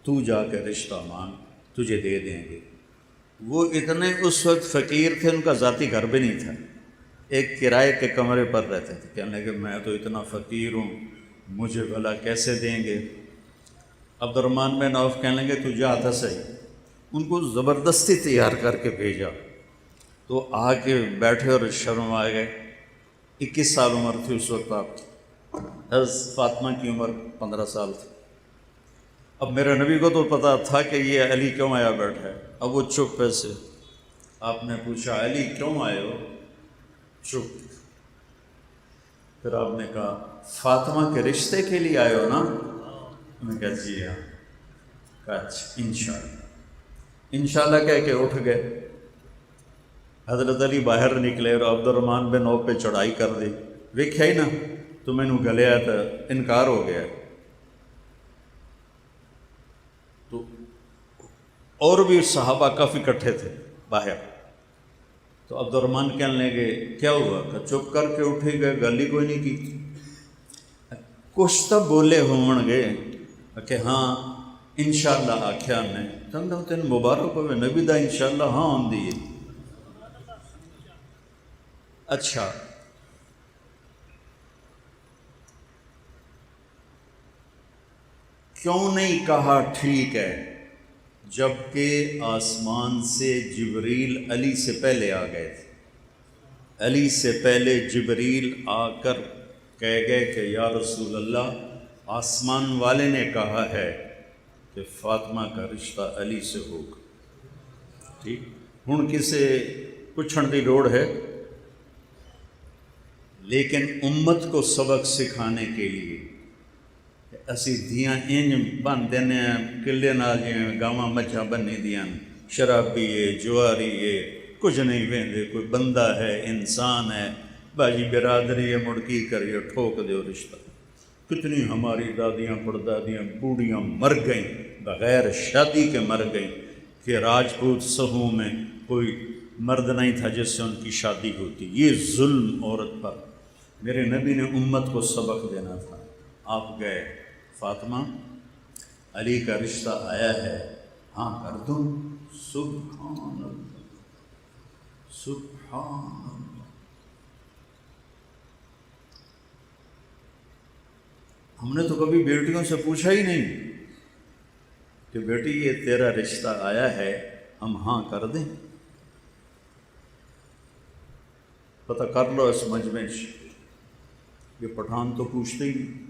تو جا کے رشتہ مانگ، تجھے دے دیں گے۔ وہ اتنے اس وقت فقیر تھے، ان کا ذاتی گھر بھی نہیں تھا، ایک کرائے کے کمرے پر رہتے تھے۔ کہنے لگے میں تو اتنا فقیر ہوں، مجھے بھلا کیسے دیں گے؟ عبد الرحمن بن عوف کہنے لگے تو جا تھا صحیح۔ ان کو زبردستی تیار کر کے بھیجا، تو آ کے بیٹھے اور شرما گئے۔ 21 سال عمر تھی اس وقت آپ کی، حضرت فاطمہ کی عمر 15 سال تھی۔ اب میرے نبی کو تو پتہ تھا کہ یہ علی کیوں آیا بیٹھا ہے، اب وہ چپ سے۔ آپ نے پوچھا علی کیوں آئے ہو؟ چپ۔ پھر آپ نے کہا فاطمہ کے رشتے کے لیے آئے ہو نا؟ میں نے کہا جی ہاں۔ کہا اچھا انشاءاللہ، انشاءاللہ کہہ کے اٹھ گئے۔ حضرت علی باہر نکلے اور عبد الرحمن بن عوف پہ چڑھائی کر دی۔ ویکھیا ہی نا تو مینوں گلیا تو انکار ہو گیا۔ تو اور بھی صحابہ کافی اکٹھے تھے باہر، تو عبد الرحمن کہنے لگے کیا ہوا؟ کہ چپ کر کے اٹھے گئے، گل ہی کوئی نہیں کی۔ کچھ تو بولے ہون گے کہ ہاں انشاءاللہ آکھیا نے، تندہ تین مبارک ہوئے نبی دا انشاءاللہ ہاں آن دیئے۔ اچھا کیوں نہیں کہا ٹھیک ہے، جبکہ آسمان سے جبریل علی سے پہلے آ گئے تھے؟ علی سے پہلے جبریل آ کر کہہ گئے کہ یا رسول اللہ آسمان والے نے کہا ہے کہ فاطمہ کا رشتہ علی سے ہوگا۔ ٹھیک، ہن کسے پوچھن دی لوڑ ہے، لیکن امت کو سبق سکھانے کے لیے اسی دھیاں انج بن دینے ہیں کلے نال جویں گاواں مجھاں بنی دیاں، شرابی ہے، جواری ہے، کچھ نہیں ویندے، کوئی بندہ ہے، انسان ہے، باجی برادری ہے، مڑکی کریے ٹھوک دیو رشتہ۔ کتنی ہماری دادیاں پردادیاں بوڑھیاں مر گئیں، بغیر شادی کے مر گئیں، کہ راجپوت سہوں میں کوئی مرد نہیں تھا جس سے ان کی شادی ہوتی۔ یہ ظلم عورت پر، میرے نبی نے امت کو سبق دینا تھا۔ آپ گئے، فاطمہ علی کا رشتہ آیا ہے، ہاں کر دوں؟ سبحان اللہ، سبحان اللہ۔ ہم نے تو کبھی بیٹیوں سے پوچھا ہی نہیں کہ بیٹی یہ تیرا رشتہ آیا ہے، ہم ہاں کر دیں؟ پتہ کر لو اس مجمع سے، یہ پٹھان تو پوچھتے ہی نہیں،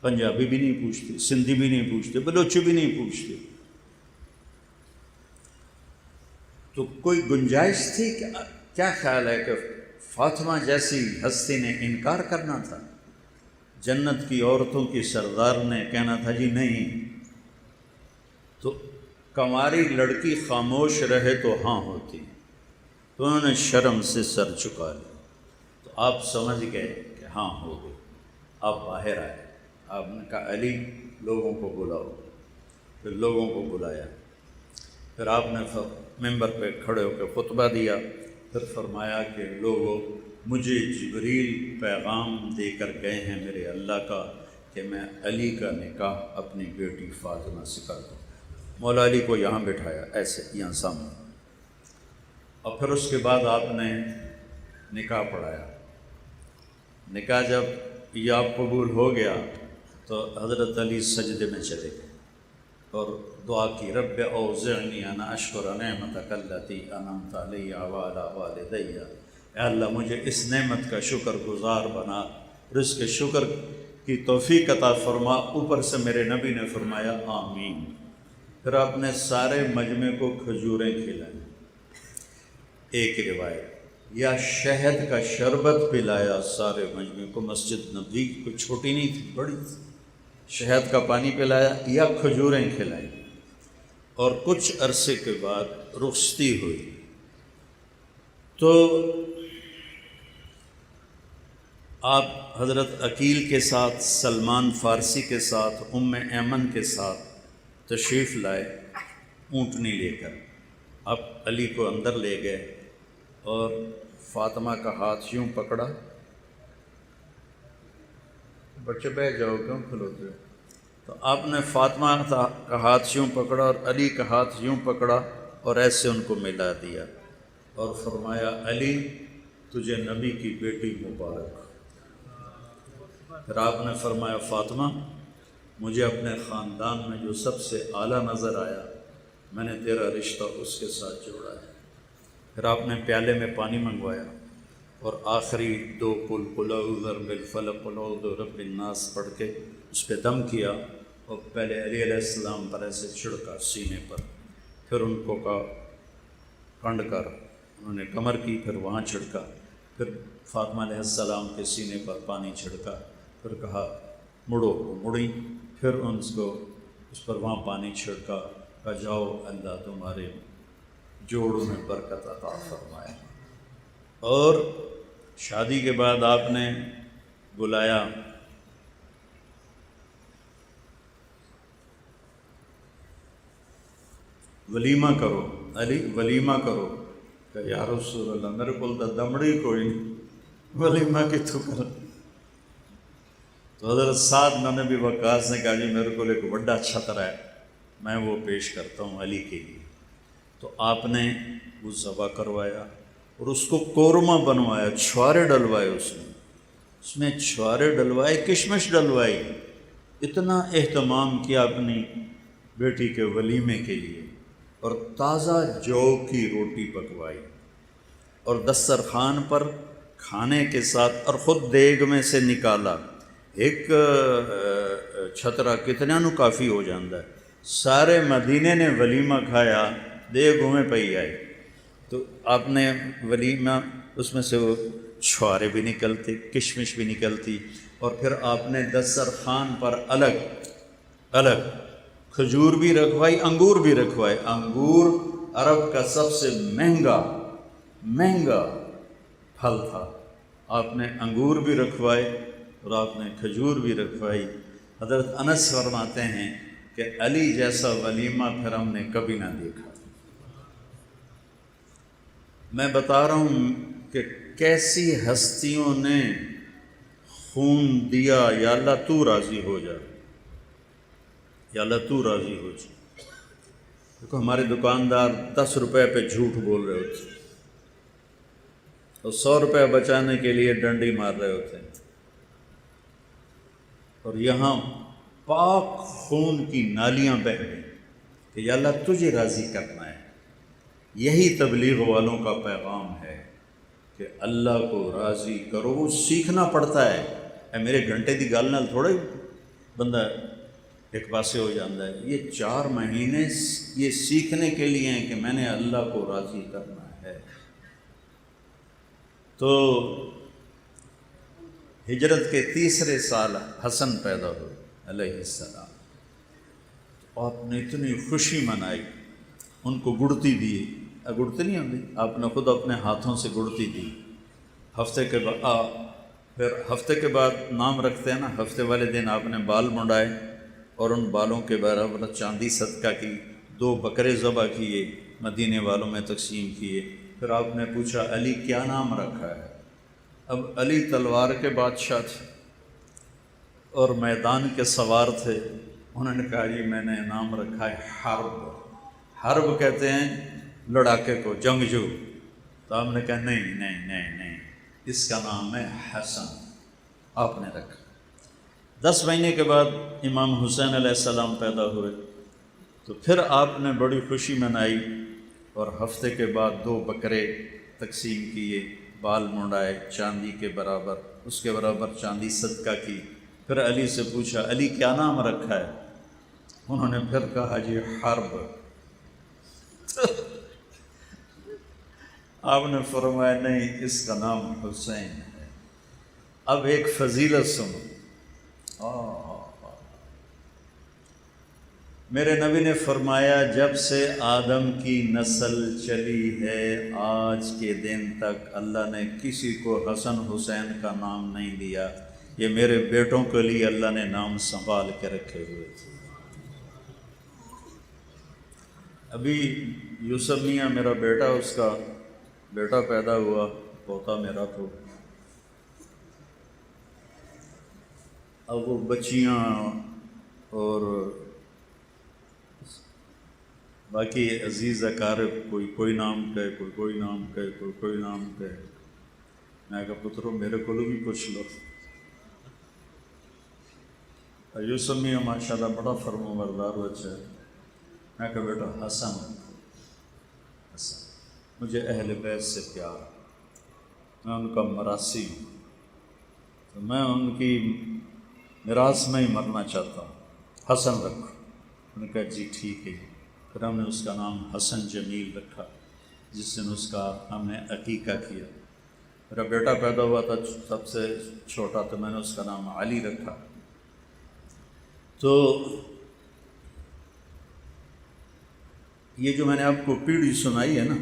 پنجابی بھی نہیں پوچھتے، سندھی بھی نہیں پوچھتے، بلوچی بھی نہیں پوچھتے۔ تو کوئی گنجائش تھی کہ کیا خیال ہے کہ فاطمہ جیسی ہستی نے انکار کرنا تھا؟ جنت کی عورتوں کی سردار نے کہنا تھا جی نہیں، تو کنواری لڑکی خاموش رہے تو ہاں ہوتی، تو انہوں نے شرم سے سر چکا لیا۔ تو آپ سمجھ گئے کہ ہاں ہو گئی۔ آپ باہر آئے، آپ نے کہا علی لوگوں کو بلاؤ، پھر لوگوں کو بلایا، پھر آپ نے ممبر پہ کھڑے ہو کے خطبہ دیا، پھر فرمایا کہ لوگوں مجھے جبریل پیغام دے کر گئے ہیں میرے اللہ کا کہ میں علی کا نکاح اپنی بیٹی فاطمہ سے کر دوں۔ مولا علی کو یہاں بٹھایا ایسے یہاں سامنے، اور پھر اس کے بعد آپ نے نکاح پڑھایا۔ نکاح جب یہ قبول ہو گیا تو حضرت علی سجدے میں چلے گئے اور دعا کی، رب اوزعنی ان اشکر نعمتک التی انعمت علی وعلی والدی، اے اللہ مجھے اس نعمت کا شکر گزار بنا اور اس کے شکر کی توفیق عطا فرما۔ اوپر سے میرے نبی نے فرمایا آمین۔ پھر آپ نے سارے مجمع کو کھجوریں کھلائیں، ایک روایت، یا شہد کا شربت پلایا سارے مجمع کو، مسجد نبوی کوئی چھوٹی نہیں تھی، بڑی تھی، شہد کا پانی پلایا یا کھجوریں کھلائیں، اور کچھ عرصے کے بعد رخصتی ہوئی۔ تو آپ حضرت عقیل کے ساتھ، سلمان فارسی کے ساتھ، ام ایمن کے ساتھ تشریف لائے اونٹنی لے کر۔ آپ علی کو اندر لے گئے اور فاطمہ کا ہاتھ یوں پکڑا، بچے بیٹھ جاؤ کیوں کھلوتے ہو، تو آپ نے فاطمہ کا ہاتھ یوں پکڑا اور علی کا ہاتھ یوں پکڑا اور ایسے ان کو ملا دیا اور فرمایا علی تجھے نبی کی بیٹی مبارک۔ پھر آپ نے فرمایا فاطمہ مجھے اپنے خاندان میں جو سب سے اعلیٰ نظر آیا میں نے تیرا رشتہ اس کے ساتھ جوڑا ہے۔ پھر آپ نے پیالے میں پانی منگوایا اور آخری 2 قل اعوذ برب الفلق قل اعوذ برب الناس پڑھ کے اس پہ دم کیا اور پہلے علی علیہ السلام پر ایسے چھڑکا سینے پر، پھر ان کو کہا کنڈ کر، انہوں نے کمر کی، پھر وہاں چھڑکا، پھر فاطمہ علیہ السلام کے سینے پر پانی چھڑکا، پھر کہا مڑو، وہ مڑی، پھر اس پر وہاں پانی چھڑکا، کہا جاؤ اللہ تمہارے جوڑوں میں برکت عطا فرمائے۔ اور شادی کے بعد آپ نے بلایا ولیمہ کرو، علی ولیمہ کرو، کہ یا رسول اللہ میرے کو تو دمڑی کوئی نہیں، ولیمہ کی تو کر۔ تو حضرت سعد بن ابی وقاص نے کہا جی میرے کو ایک بڑا چھتر ہے میں وہ پیش کرتا ہوں علی کے لیے۔ تو آپ نے وہ ذبح کروایا اور اس کو قورمہ بنوایا، چھوارے ڈلوائے، اس میں چھوارے ڈلوائے، کشمش ڈلوائی، اتنا اہتمام کیا اپنی بیٹی کے ولیمے کے لیے، اور تازہ جو کی روٹی پکوائی اور دسترخوان پر کھانے کے ساتھ، اور خود دیگ میں سے نکالا۔ ایک چھترا کتنا نو کافی ہو جاندہ ہے، سارے مدینے نے ولیمہ کھایا، دیگ میں پئی آئی۔ تو آپ نے ولیمہ اس میں سے وہ چھوارے بھی نکلتے، کشمش بھی نکلتی، اور پھر آپ نے دسترخوان پر الگ الگ کھجور بھی رکھوائی، انگور بھی رکھوائے۔ انگور عرب کا سب سے مہنگا پھل تھا، آپ نے انگور بھی رکھوائے اور آپ نے کھجور بھی رکھوائی۔ حضرت انس فرماتے ہیں کہ علی جیسا ولیمہ پھر ہم نے کبھی نہ دیکھا۔ میں بتا رہا ہوں کہ کیسی ہستیوں نے خون دیا، یا اللہ تو راضی ہو جا، یا اللہ تو راضی ہو جا۔ دیکھو ہمارے دکاندار 10 روپے پہ جھوٹ بول رہے ہوتے اور 100 روپے بچانے کے لیے ڈنڈی مار رہے ہوتے ہیں، اور یہاں پاک خون کی نالیاں بہہ گئیں کہ یا اللہ تجھے راضی کرنا ہے۔ یہی تبلیغ والوں کا پیغام ہے کہ اللہ کو راضی کرو۔ وہ سیکھنا پڑتا ہے، اے میرے گھنٹے دی گل نال تھوڑا ہی بندہ ایک پاسے ہو جاتا ہے۔ یہ 4 مہینے یہ سیکھنے کے لیے ہیں کہ میں نے اللہ کو راضی کرنا ہے۔ تو ہجرت کے 3 سال حسن پیدا ہوئے علیہ السلام، آپ نے اتنی خوشی منائی، ان کو گڑتی دی، گڑتی نہیں ہوتی، آپ نے خود اپنے ہاتھوں سے گڑتی دی۔ پھر ہفتے کے بعد نام رکھتے ہیں نا، ہفتے والے دن آپ نے بال منڈائے اور ان بالوں کے برابر چاندی صدقہ کی، 2 بکرے ذبح کیے، مدینے والوں میں تقسیم کیے۔ پھر آپ نے پوچھا علی کیا نام رکھا ہے؟ اب علی تلوار کے بادشاہ تھے اور میدان کے سوار تھے، انہوں نے کہا جی میں نے نام رکھا ہے حرب۔ حرب کہتے ہیں لڑاکے کو، جنگجو۔ تو آپ نے کہا نہیں، اس کا نام ہے حسن، آپ نے رکھا۔ 10 مہینے کے بعد امام حسین علیہ السلام پیدا ہوئے، تو پھر آپ نے بڑی خوشی منائی اور ہفتے کے بعد 2 بکرے تقسیم کیے، بال منڈائے چاندی کے برابر، اس کے برابر چاندی صدقہ کی۔ پھر علی سے پوچھا علی کیا نام رکھا ہے؟ انہوں نے پھر کہا جی حرب۔ آپ نے فرمایا نہیں، اس کا نام حسین ہے۔ اب ایک فضیلت سنو، میرے نبی نے فرمایا جب سے آدم کی نسل چلی ہے آج کے دن تک اللہ نے کسی کو حسن حسین کا نام نہیں دیا، یہ میرے بیٹوں کے لیے اللہ نے نام سنبھال کے رکھے ہوئے تھے۔ ابھی یوسف میاں میرا بیٹا، اس کا بیٹا پیدا ہوا، پوتا میرا تو، اب وہ بچیاں اور باقی عزیز اقارب کوئی نام کہے، کوئی نام کہے، کوئی نام کہے. میں کہا پترو میرے کو بھی پوچھ لو. یوسف میاں ماشاء اللہ بڑا فرما بردار بچہ ہے. میں کہا بیٹا حسن حسن. مجھے اہل بیت سے پیار، میں ان کا مراثی ہوں، تو میں ان کی میراث میں ہی مرنا چاہتا ہوں، حسن رکھو. انہوں نے کہا جی ٹھیک ہے. پھر ہم نے اس کا نام حسن جمیل رکھا، جس دن اس کا ہم نے عقیقہ کیا. میرا بیٹا پیدا ہوا تھا سب سے چھوٹا، تو میں نے اس کا نام علی رکھا. تو یہ جو میں نے آپ کو پیڑھی سنائی ہے نا،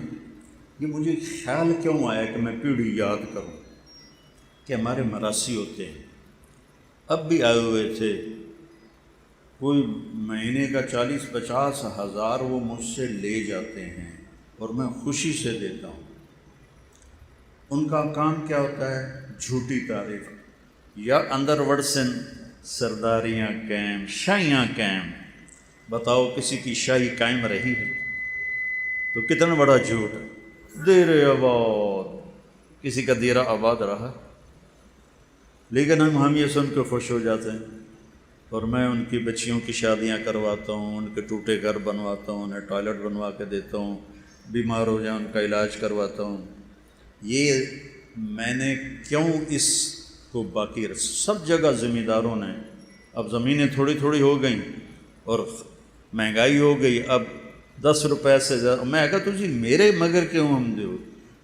یہ مجھے خیال کیوں آیا کہ میں پیڑھی یاد کروں کہ ہمارے مراثی ہوتے ہیں. اب بھی آئے ہوئے تھے، کوئی مہینے کا 40-50 ہزار وہ مجھ سے لے جاتے ہیں اور میں خوشی سے دیتا ہوں. ان کا کام کیا ہوتا ہے؟ جھوٹی تعریف یا اندر وڑسن سرداریاں قائم، شاہیاں قائم. بتاؤ کسی کی شاہی قائم رہی ہے تو کتنا بڑا جھوٹ ہے. دیر آباد، کسی کا دیرہ آباد رہا، لیکن ہم یہ سن کے خوش ہو جاتے ہیں. اور میں ان کی بچیوں کی شادیاں کرواتا ہوں، ان کے ٹوٹے گھر بنواتا ہوں، انہیں ٹوائلٹ بنوا کے دیتا ہوں، بیمار ہو جائیں ان کا علاج کرواتا ہوں. یہ میں نے کیوں اس کو باقی سب جگہ زمینداروں نے، اب زمینیں تھوڑی تھوڑی ہو گئیں اور مہنگائی ہو گئی. اب 10 روپے سے زیادہ میں کہا تجھی میرے مگر کیوں ہم دیو.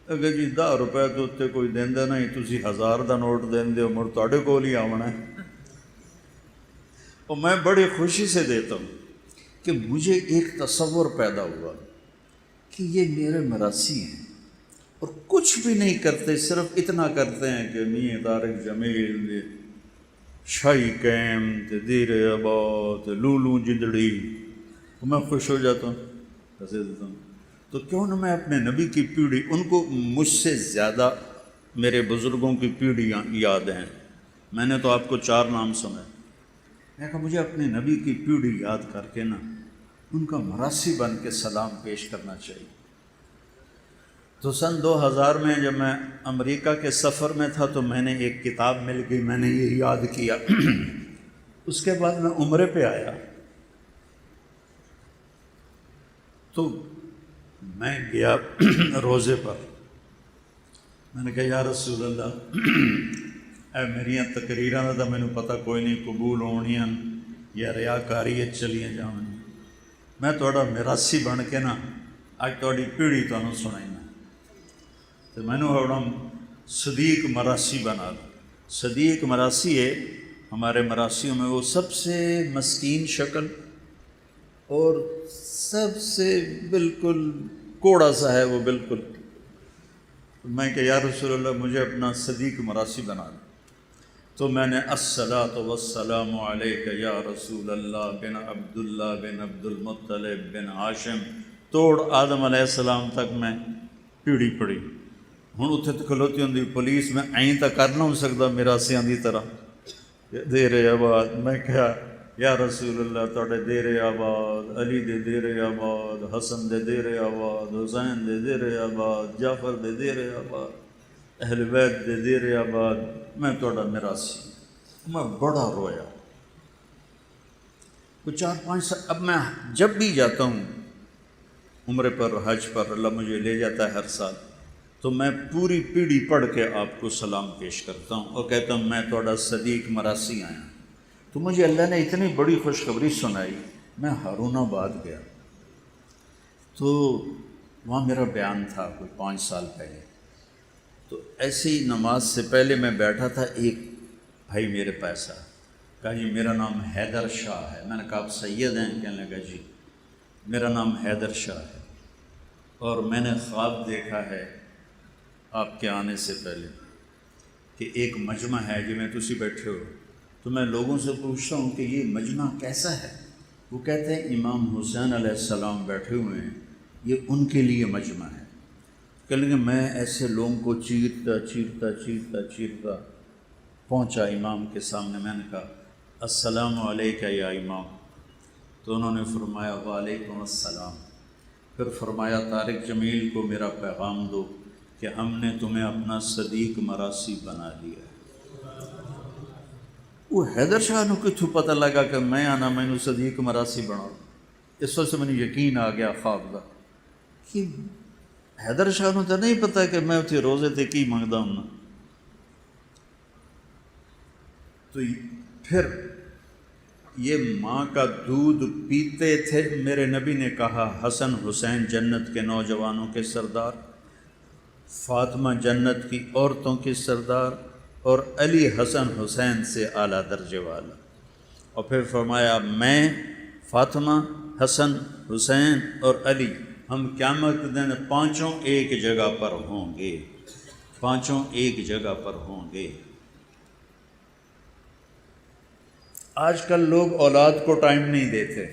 اگر جی 10 روپے تو اتنے کوئی دیندے نہیں، تجھی 1000 دا نوٹ دیندے ہو، مڑ تواڈے کول ہی آونا ہے. اور میں بڑی خوشی سے دیتا ہوں کہ مجھے ایک تصور پیدا ہوا کہ یہ میرے مراثی ہیں اور کچھ بھی نہیں کرتے، صرف اتنا کرتے ہیں کہ میاں طارق جمیل شاہی قائم دیر آباد لولو جندڑی. میں خوش ہو جاتا ہوں، پیسے دیتا ہوں. تو کیوں نہ میں اپنے نبی کی پیڑھی، ان کو مجھ سے زیادہ میرے بزرگوں کی پیڑھیاں یاد ہیں. میں نے تو آپ کو 4 نام سنے. میں کہا مجھے اپنے نبی کی پیڑھی یاد کر کے نا ان کا مراثی بن کے سلام پیش کرنا چاہیے. تو سن 2000 میں جب میں امریکہ کے سفر میں تھا تو میں نے ایک کتاب مل گئی، میں نے یہ یاد کیا. اس کے بعد میں عمرے پہ آیا تو میں گیا روزے پر. میں نے کہا یا رسول اللہ، اے میریاں تقریراں دا مینوں پتہ کوئی نہیں قبول ہونیاں یا ریاکاری چلیاں جاون، میں تہاڈا میراثی بن کے نا اج تہاڈی پیڑھی تانوں سنائینا. تو میں نے صدیق مراثی بنا لوں. صدیق مراثی ہے ہمارے مراسیوں میں وہ سب سے مسکین شکل اور سب سے بالکل کوڑا سا ہے وہ بالکل. میں کہ یا رسول اللہ مجھے اپنا صدیق مراثی بنا دیں. تو میں نے الصلاۃ والسلام علیک یا رسول اللہ بن عبداللہ بن عبد المطلب بن ہاشم توڑ آدم علیہ السلام تک میں پیڑھی پڑھی. ہوں اتنے تو کھلوتی ہوں پولیس، میں این تو کر نہ ہو سکتا میراسیاں دی طرح دیر آباد. میں کہا یا رسول اللہ تواڈے دیر آباد، علی دے دیر آباد، حسن دے دیر آباد، حسین دے دیر آباد، جعفر دے دیر آباد، اہل بیت دے دیر آباد، میں تواڈا میراثی. میں بڑا رویا. کوئی 4-5 سال. اب میں جب بھی جاتا ہوں عمرے پر حج پر، اللہ مجھے لے جاتا ہے ہر سال، تو میں پوری پیڑھی پڑھ کے آپ کو سلام پیش کرتا ہوں اور کہتا ہوں میں تواڈا صدیق مراثی آیا. تو مجھے اللہ نے اتنی بڑی خوشخبری سنائی. میں ہارون آباد گیا تو وہاں میرا بیان تھا کوئی 5 سال پہلے. تو ایسی نماز سے پہلے میں بیٹھا تھا، ایک بھائی میرے پاس آیا، کہا جی میرا نام حیدر شاہ ہے. میں نے کہا آپ سید ہیں؟ کہنے لگا جی میرا نام حیدر شاہ ہے اور میں نے خواب دیکھا ہے آپ کے آنے سے پہلے کہ ایک مجمع ہے جی میں تسی بیٹھے ہو. تو میں لوگوں سے پوچھتا ہوں کہ یہ مجمع کیسا ہے؟ وہ کہتے ہیں امام حسین علیہ السلام بیٹھے ہوئے ہیں، یہ ان کے لیے مجمع ہے. کہنے لگے میں ایسے لوگوں کو چیرتا پہنچا امام کے سامنے. میں نے کہا السلام علیکہ یا امام. تو انہوں نے فرمایا وعلیکم السلام. پھر فرمایا طارق جمیل کو میرا پیغام دو کہ ہم نے تمہیں اپنا صدیق مراسی بنا لیا ہے۔ وہ حیدر شاہ نو کتوں پتہ لگا کہ میں آنا مینو صدیق مراسی بنا، اس وقت مجھے یقین آ گیا خواب کا کہ حیدر شاہ نو تو نہیں پتہ کہ میں اتنے روزے تے کی منگتا ہوں۔ تو پھر یہ ماں کا دودھ پیتے تھے۔ میرے نبی نے کہا حسن حسین جنت کے نوجوانوں کے سردار، فاطمہ جنت کی عورتوں کی سردار، اور علی حسن حسین سے اعلیٰ درجے والا۔ اور پھر فرمایا میں، فاطمہ، حسن، حسین اور علی، ہم قیامت کے دن پانچوں ایک جگہ پر ہوں گے، پانچوں ایک جگہ پر ہوں گے۔ آج کل لوگ اولاد کو ٹائم نہیں دیتے۔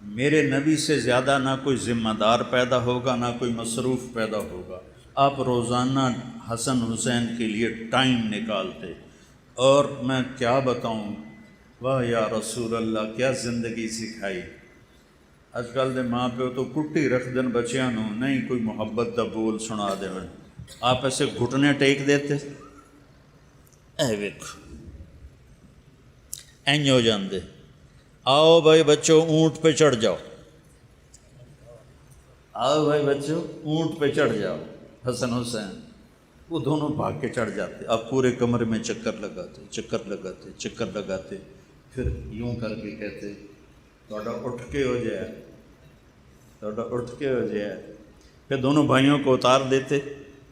میرے نبی سے زیادہ نہ کوئی ذمہ دار پیدا ہوگا، نہ کوئی مصروف پیدا ہوگا۔ آپ روزانہ حسن حسین کے لیے ٹائم نکالتے، اور میں کیا بتاؤں، واہ یا رسول اللہ کیا زندگی سکھائی۔ اج کل دے ماں پیو تو کٹی رکھ دن بچیاں نو، نہیں کوئی محبت دا بول سنا دے۔ آپ ایسے گھٹنے ٹیک دیتے، اے ویکھو اینج ہو جاندے، آؤ بھائی بچوں اونٹ پہ چڑھ جاؤ، آؤ بھائی بچوں اونٹ پہ چڑھ جاؤ۔ حسن حسین وہ دونوں بھاگ کے چڑھ جاتے، اب پورے کمرے میں چکر لگاتے، چکر لگاتے، چکر لگاتے، پھر یوں کر کے کہتے تھوڑا اٹھ کے ہو جائے، تھوڑا اٹھ کے ہو جائے۔ پھر دونوں بھائیوں کو اتار دیتے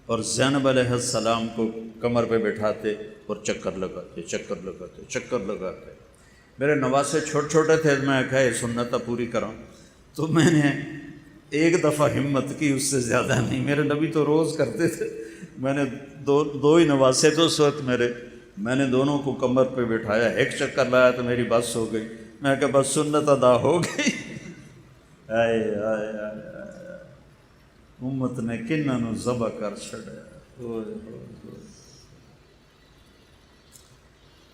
اور زینب علیہ السلام کو کمر پہ بٹھاتے اور چکر لگاتے، چکر لگاتے، چکر لگاتے۔ میرے نواسے چھوٹے چھوٹے تھے، میں کہا یہ سنت پوری کروں، تو میں نے ایک دفعہ ہمت کی، اس سے زیادہ نہیں۔ میرے نبی تو روز کرتے تھے، میں نے دو ہی نواسے تو اس وقت میرے، میں نے دونوں کو کمر پہ بٹھایا، ایک چکر لایا تو میری بس ہو گئی۔ میں کہا بس سنت ادا ہو گئی۔ آئے آئے آئے آئے، امت نے کنہاں نو ذبح کر چھڑیا۔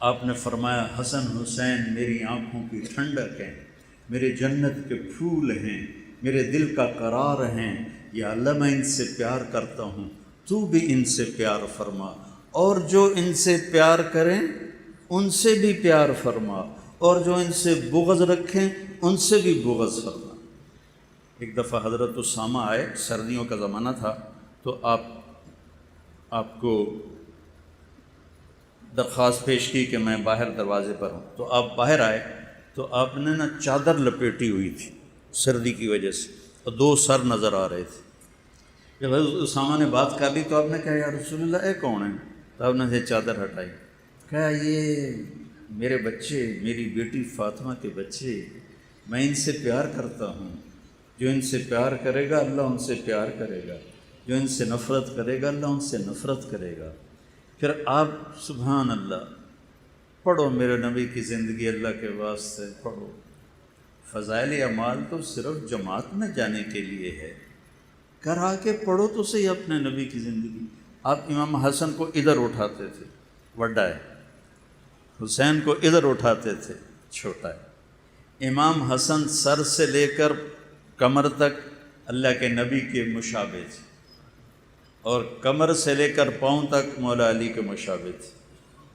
آپ نے فرمایا حسن حسین میری آنکھوں کی ٹھنڈک ہیں، میرے جنت کے پھول ہیں، میرے دل کا قرار ہیں۔ یا اللہ میں ان سے پیار کرتا ہوں، تو بھی ان سے پیار فرما، اور جو ان سے پیار کریں ان سے بھی پیار فرما، اور جو ان سے بغض رکھیں ان سے بھی بغض فرما۔ ایک دفعہ حضرت اسامہ آئے، سردیوں کا زمانہ تھا، تو آپ کو درخواست پیش کی کہ میں باہر دروازے پر ہوں، تو آپ باہر آئے تو آپ نے نا چادر لپیٹی ہوئی تھی سردی کی وجہ سے، اور دو سر نظر آ رہے تھے۔ جب حضرت اسامہ نے بات کر لی تو آپ نے کہا یا رسول اللہ اے کون ہے؟ تو آپ نے یہ چادر ہٹائی، کہا یہ میرے بچے، میری بیٹی فاطمہ کے بچے، میں ان سے پیار کرتا ہوں۔ جو ان سے پیار کرے گا اللہ ان سے پیار کرے گا، جو ان سے نفرت کرے گا اللہ ان سے نفرت کرے گا۔ پھر آپ سبحان اللہ پڑھو میرے نبی کی زندگی، اللہ کے واسطے پڑھو۔ فضائل اعمال تو صرف جماعت میں جانے کے لیے ہے، کرا کے پڑھو تو صحیح اپنے نبی کی زندگی۔ آپ امام حسن کو ادھر اٹھاتے تھے، بڑا ہے، حسین کو ادھر اٹھاتے تھے، چھوٹا ہے۔ امام حسن سر سے لے کر کمر تک اللہ کے نبی کے مشابہ تھے، اور کمر سے لے کر پاؤں تک مولا علی کے مشابہ تھے،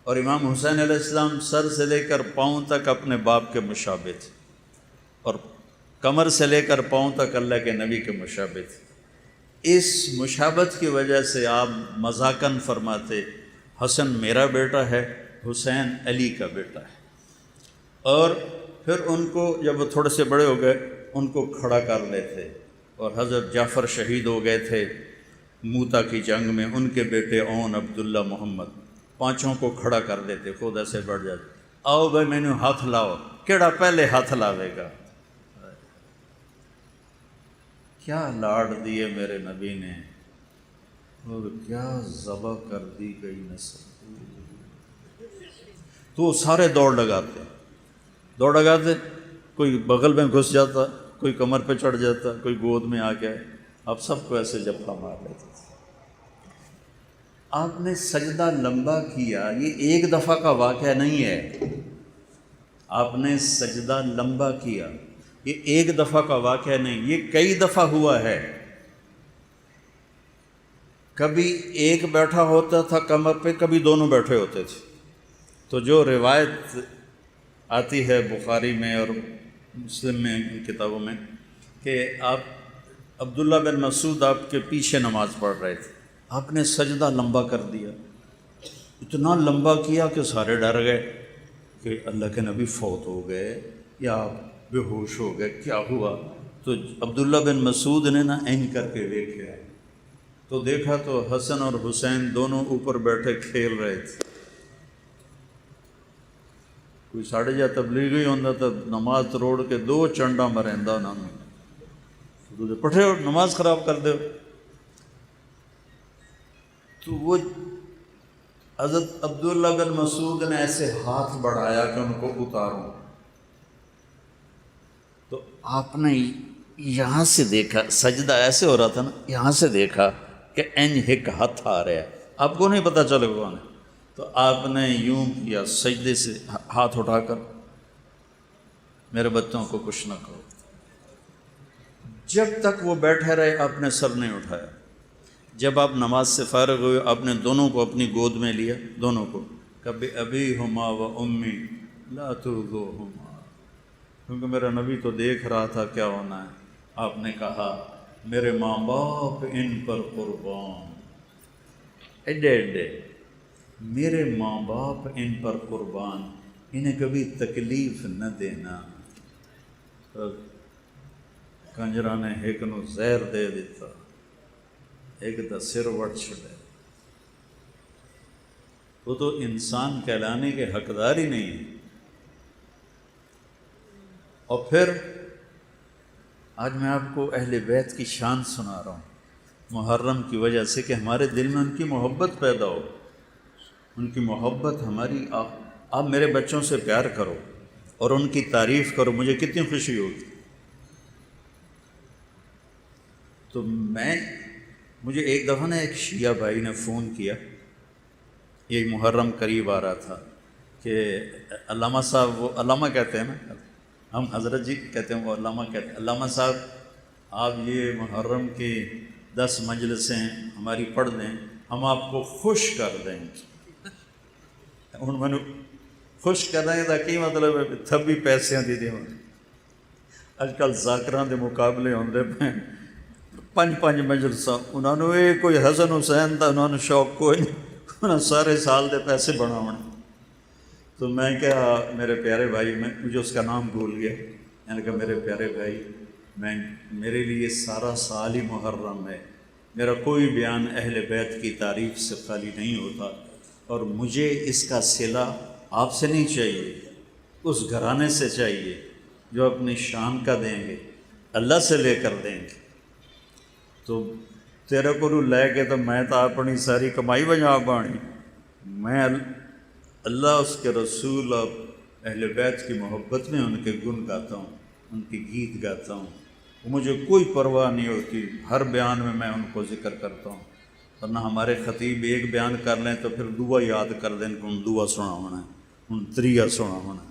اور امام حسین علیہ السلام سر سے لے کر پاؤں تک اپنے باپ کے مشابہ تھے، اور کمر سے لے کر پاؤں تک اللہ کے نبی کے مشابہ تھے۔ اس مشابہت کی وجہ سے آپ مذاقاً فرماتے حسن میرا بیٹا ہے، حسین علی کا بیٹا ہے۔ اور پھر ان کو جب وہ تھوڑے سے بڑے ہو گئے ان کو کھڑا کر لیتے، اور حضرت جعفر شہید ہو گئے تھے موتا کی جنگ میں، ان کے بیٹے اون عبداللہ محمد، پانچوں کو کھڑا کر دیتے، خود ایسے بڑھ جاتے، آؤ بھائی مینوں ہاتھ لاؤ، کیڑا پہلے ہاتھ لاوے گا۔ کیا لاڑ دیے میرے نبی نے، اور کیا ذبح کر دی گئی نسل۔ تو سارے دوڑ لگاتے، کوئی بغل میں گھس جاتا، کوئی کمر پہ چڑھ جاتا، کوئی گود میں آ گیا، آپ سب کو ایسے جپا مار لیتے تھے۔ آپ نے سجدہ لمبا کیا، یہ ایک دفعہ کا واقعہ نہیں ہے، آپ نے سجدہ لمبا کیا، یہ ایک دفعہ کا واقعہ نہیں، یہ کئی دفعہ ہوا ہے۔ کبھی ایک بیٹھا ہوتا تھا کمر پہ، کبھی دونوں بیٹھے ہوتے تھے۔ تو جو روایت آتی ہے بخاری میں اور مسلم میں، ان کتابوں میں، کہ آپ عبداللہ بن مسعود آپ کے پیچھے نماز پڑھ رہے تھے، آپ نے سجدہ لمبا کر دیا، اتنا لمبا کیا کہ سارے ڈر گئے کہ اللہ کے نبی فوت ہو گئے یا بے ہوش ہو گئے، کیا ہوا؟ تو عبداللہ بن مسعود نے نا این کر کے دیکھا، تو دیکھا تو حسن اور حسین دونوں اوپر بیٹھے کھیل رہے تھے۔ کوئی ساڑھے جا تبلیغی ہوتا تو نماز توڑ کے دو چنڈا مریندا انہوں نے پٹھے ہو نماز خراب کر دو۔ تو وہ حضرت عبداللہ بن مسعود نے ایسے ہاتھ بڑھایا کہ ان کو اتاروں، تو آپ نے یہاں سے دیکھا، سجدہ ایسے ہو رہا تھا نا، یہاں سے دیکھا کہ این ہک ہاتھ آ رہا ہے، آپ کو نہیں پتہ چلے کون ہے، تو آپ نے یوں کیا سجدے سے ہاتھ اٹھا کر، میرے بچوں کو کچھ نہ کہو۔ جب تک وہ بیٹھے رہے آپ نے سر نہیں اٹھایا۔ جب آپ نماز سے فارغ ہوئے آپ نے دونوں کو اپنی گود میں لیا، دونوں کو، کبھی ابی ہما و امی لا ترضوہما، کیونکہ میرا نبی تو دیکھ رہا تھا کیا ہونا ہے۔ آپ نے کہا میرے ماں باپ ان پر قربان، ایڈے ایڈے، میرے ماں باپ ان پر قربان، انہیں کبھی تکلیف نہ دینا۔ کنجرا نے ایک نو زہر دے دیتا، ایک دا سر وٹ چھڑے، وہ تو انسان کہلانے کے حقدار ہی نہیں ہے۔ اور پھر آج میں آپ کو اہل بیت کی شان سنا رہا ہوں، محرم کی وجہ سے، کہ ہمارے دل میں ان کی محبت پیدا ہو، ان کی محبت ہماری۔ آپ میرے بچوں سے پیار کرو اور ان کی تعریف کرو، مجھے کتنی خوشی ہوگی۔ تو مجھے ایک دفعہ نا ایک شیعہ بھائی نے فون کیا، یہ محرم قریب آ رہا تھا، کہ علامہ صاحب، وہ علامہ کہتے ہیں نا، ہم حضرت جی کہتے ہیں، وہ علامہ کہتے ہیں، علامہ صاحب آپ یہ محرم کی 10 مجلسیں ہماری پڑھ دیں، ہم آپ کو خوش کر دیں گے۔ ہوں میں خوش کرنے کا کی مطلب ہے؟ تھبی پیسے دی دیں۔ اج کل ذاکراں دے مقابلے ہوندے پے، 5 مجلساں، انہوں نے یہ کوئی حسن حسین دا انہوں نے شوق کوئی نہیں، انہوں نے سارے سال دے پیسے بناونے۔ تو میں کہا میرے پیارے بھائی، مجھے اس کا نام بھول گیا، میں نے کہا میرے پیارے بھائی، میرے لیے سارا سال ہی محرم ہے، میرا کوئی بیان اہل بیت کی تعریف سے خالی نہیں ہوتا، اور مجھے اس کا صلہ آپ سے نہیں چاہیے، اس گھرانے سے چاہیے جو اپنی شان کا دیں گے، اللہ سے لے کر دیں گے۔ تو تیرے کو لے کے تو میں تو اپنی ساری کمائی بجا پانی، میں اللہ، اس کے رسول اور اہل بیت کی محبت میں ان کے گن گاتا ہوں، ان کی گیت گاتا ہوں، مجھے کوئی پرواہ نہیں ہوتی، ہر بیان میں ان کو ذکر کرتا ہوں۔ ورنہ ہمارے خطیب ایک بیان کر لیں تو پھر دعا یاد کر دیں کہ ان دعا سنا ہونا ہے، ان تریہ سنا ہونا ہے۔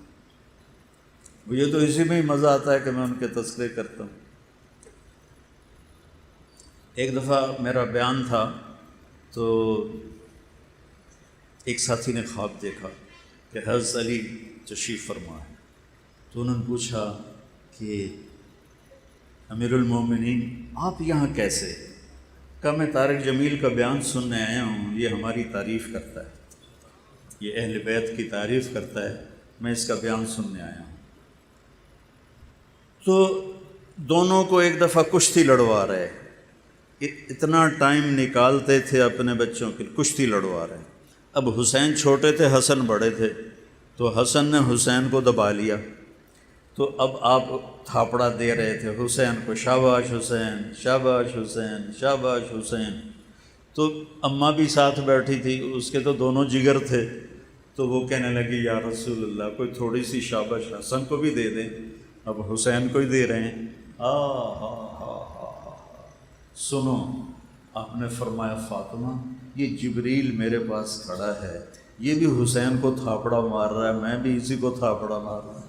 مجھے تو اسی میں ہی مزہ آتا ہے کہ میں ان کے تذکرے کرتا ہوں۔ ایک دفعہ میرا بیان تھا تو ایک ساتھی نے خواب دیکھا کہ حضرت علی تشریف فرما ہے، تو انہوں نے پوچھا کہ امیر المومنین آپ یہاں کیسے؟ کہا میں طارق جمیل کا بیان سننے آیا ہوں، یہ ہماری تعریف کرتا ہے، یہ اہل بیت کی تعریف کرتا ہے، میں اس کا بیان سننے آیا ہوں۔ تو دونوں کو ایک دفعہ کشتی لڑوا رہے، اتنا ٹائم نکالتے تھے اپنے بچوں کے، کشتی لڑوا رہے۔ اب حسین چھوٹے تھے، حسن بڑے تھے، تو حسن نے حسین کو دبا لیا، تو اب آپ تھاپڑا دے رہے تھے حسین کو، شاباش حسین، شاباش حسین، شاباش حسین۔ تو اماں بھی ساتھ بیٹھی تھی، اس کے تو دونوں جگر تھے، تو وہ کہنے لگی یا رسول اللہ کوئی تھوڑی سی شاباش حسن کو بھی دے دیں، اب حسین کو ہی دے رہے ہیں۔ سنو، آپ نے فرمایا فاطمہ یہ جبریل میرے پاس کھڑا ہے، یہ بھی حسین کو تھاپڑا مار رہا ہے، میں بھی اسی کو تھاپڑا مار رہا ہوں۔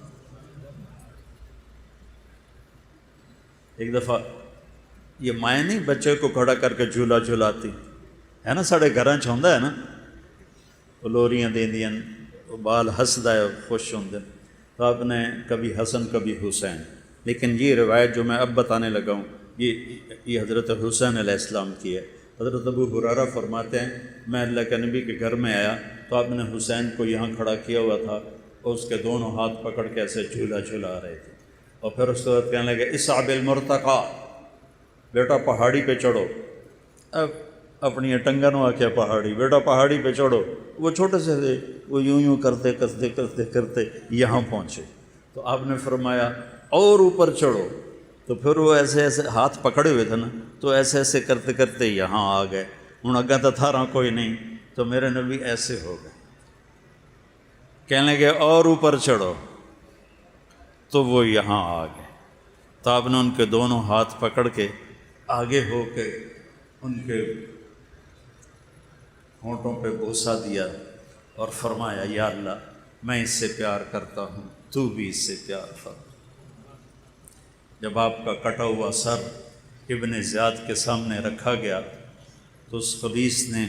ایک دفعہ یہ مائیں نہیں بچے کو کھڑا کر کے جھولا جھلاتی ہے نا، ساڑے گھراں چ ہوندا ہے نا، وہ لوریاں دیندیاں، وہ بال ہسدا ہے، خوش ہوندے، تو آپ نے کبھی حسن کبھی حسین، لیکن یہ روایت جو میں اب بتانے لگا ہوں یہ حضرت حسین علیہ السلام کی ہے۔ حضرت ابو ہریرہ فرماتے ہیں میں اللہ کے نبی کے گھر میں آیا تو آپ نے حسین کو یہاں کھڑا کیا ہوا تھا اور اس کے دونوں ہاتھ پکڑ کے ایسے جھولا جھلا رہے تھے، اور پھر اس کے بعد کہنے لگے اصعب المرتقى، بیٹا پہاڑی پہ چڑھو۔ اب اپنی ٹنگن ہوا کیا پہاڑی، بیٹا پہاڑی پہ چڑھو، وہ چھوٹے سے تھے، وہ یوں کرتے کرتے کرتے کرتے یہاں پہنچے، تو آپ نے فرمایا اور اوپر چڑھو، تو پھر وہ ایسے ایسے ہاتھ پکڑے ہوئے تھے نا، تو ایسے ایسے کرتے کرتے یہاں آ گئے، ہوں اگاں تو تھا رہا کوئی نہیں، تو میرے نبی ایسے ہو گئے، کہنے لگے اور اوپر چڑھو، تو وہ یہاں آ گئے، تو آپ نے ان کے دونوں ہاتھ پکڑ کے آگے ہو کے ان کے ہونٹوں پہ بوسہ دیا اور فرمایا یا اللہ میں اس سے پیار کرتا ہوں، تو بھی اس سے پیار فرما۔ جب آپ کا کٹا ہوا سر ابن زیاد کے سامنے رکھا گیا تو اس خبیث نے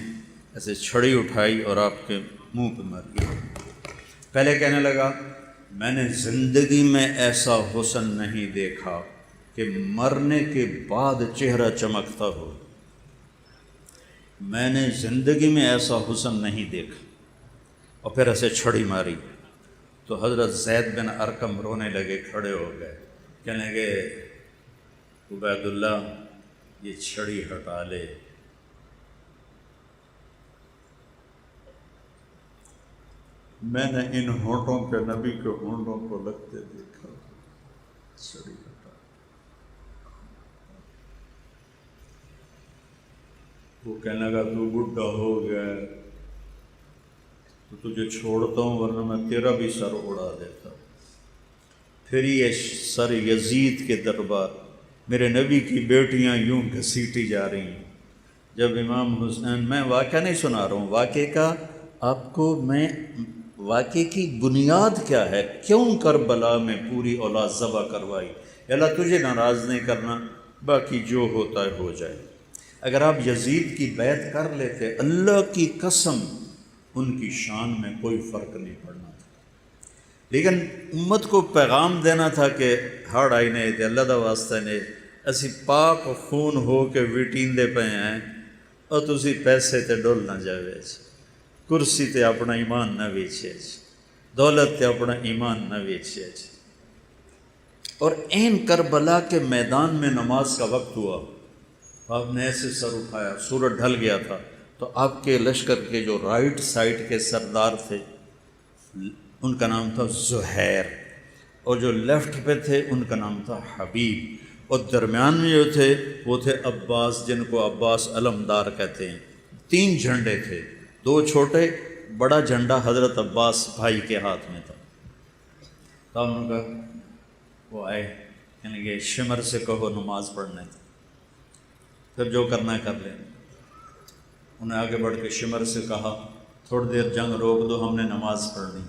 ایسے چھڑی اٹھائی اور آپ کے منہ پہ ماری۔ پہلے کہنے لگا میں نے زندگی میں ایسا حسن نہیں دیکھا کہ مرنے کے بعد چہرہ چمکتا ہو، میں نے زندگی میں ایسا حسن نہیں دیکھا، اور پھر ایسے چھڑی ماری تو حضرت زید بن ارقم رونے لگے، کھڑے ہو گئے، کہنے لگے عبید اللہ یہ چھڑی ہٹا لے، میں نے ان ہونٹوں کے نبی کے ہونٹوں کو لگتے دیکھا، چھڑی ہٹا۔ وہ کہنے لگا تو بڈھا ہو گیا تو تجھے چھوڑتا ہوں ورنہ میں تیرا بھی سر اڑا دیتا۔ پھر یہ سر یزید کے دربار، میرے نبی کی بیٹیاں یوں گھسیٹی جا رہی ہیں۔ جب امام حسین، میں واقعہ نہیں سنا رہا ہوں، واقعے کا آپ کو میں واقعے کی بنیاد کیا ہے، کیوں کربلا میں پوری اولاد ذبح کروائی، اللہ تجھے ناراض نہیں کرنا، باقی جو ہوتا ہے ہو جائے۔ اگر آپ یزید کی بیعت کر لیتے، اللہ کی قسم ان کی شان میں کوئی فرق نہیں پڑنا تھا، لیکن امت کو پیغام دینا تھا کہ ہڑ آئی نہیں تھے، اللہ دا واسطہ نے اسی پاک خون ہو کے وٹیندے پے ہیں، اور تسی پیسے تے ڈول نہ جاوے، کرسی تے اپنا ایمان نہ ویچے، دولت تے اپنا ایمان نہ ویچے۔ اور این کربلا کے میدان میں نماز کا وقت ہوا، آپ نے ایسے سر اٹھایا، سورج ڈھل گیا تھا، تو آپ کے لشکر کے جو رائٹ سائڈ کے سردار تھے ان کا نام تھا زہیر، اور جو لیفٹ پہ تھے ان کا نام تھا حبیب، اور درمیان میں جو تھے وہ تھے عباس، جن کو عباس علمدار کہتے ہیں۔ 3 جھنڈے تھے، 2 چھوٹے، بڑا جھنڈا حضرت عباس بھائی کے ہاتھ میں تھا۔ تو ان کا وہ آئے، یعنی کہ شمر سے کہو نماز پڑھنے تھے، پھر جو کرنا ہے کر لیں۔ انہیں آگے بڑھ کے شمر سے کہا تھوڑی دیر جنگ روک دو، ہم نے نماز پڑھنی۔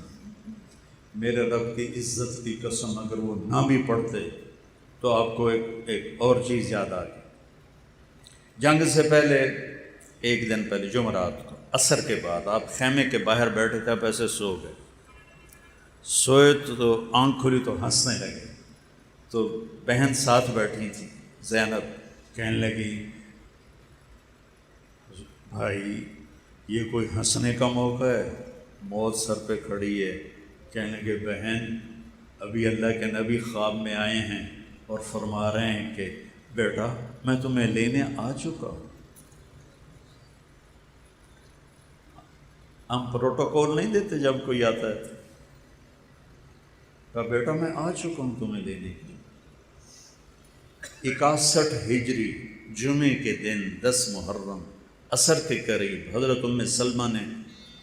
میرے رب کی عزت کی قسم اگر وہ نہ بھی پڑھتے تو آپ کو ایک اور چیز یاد آ گئی۔ جنگ سے پہلے 1 دن پہلے جمعرات کو عصر کے بعد آپ خیمے کے باہر بیٹھے تھے، آپ ایسے سو گئے، سوئے تو آنکھ کھلی تو ہنسنے لگے، تو بہن ساتھ بیٹھی تھی زینب، کہنے لگی بھائی یہ کوئی ہنسنے کا موقع ہے، موت سر پہ کھڑی ہے۔ کہنے لگے بہن ابھی اللہ کے نبی خواب میں آئے ہیں اور فرما رہے ہیں کہ بیٹا میں تمہیں لینے آ چکا ہوں۔ ہم پروٹوکول نہیں دیتے جب کوئی آتا ہے، کہا بیٹا میں آ چکا ہوں تمہیں لینے کے لیے۔ 61 ہجری جمعے کے دن 10 محرم عصر کے قریب حضرت ام سلمہ نے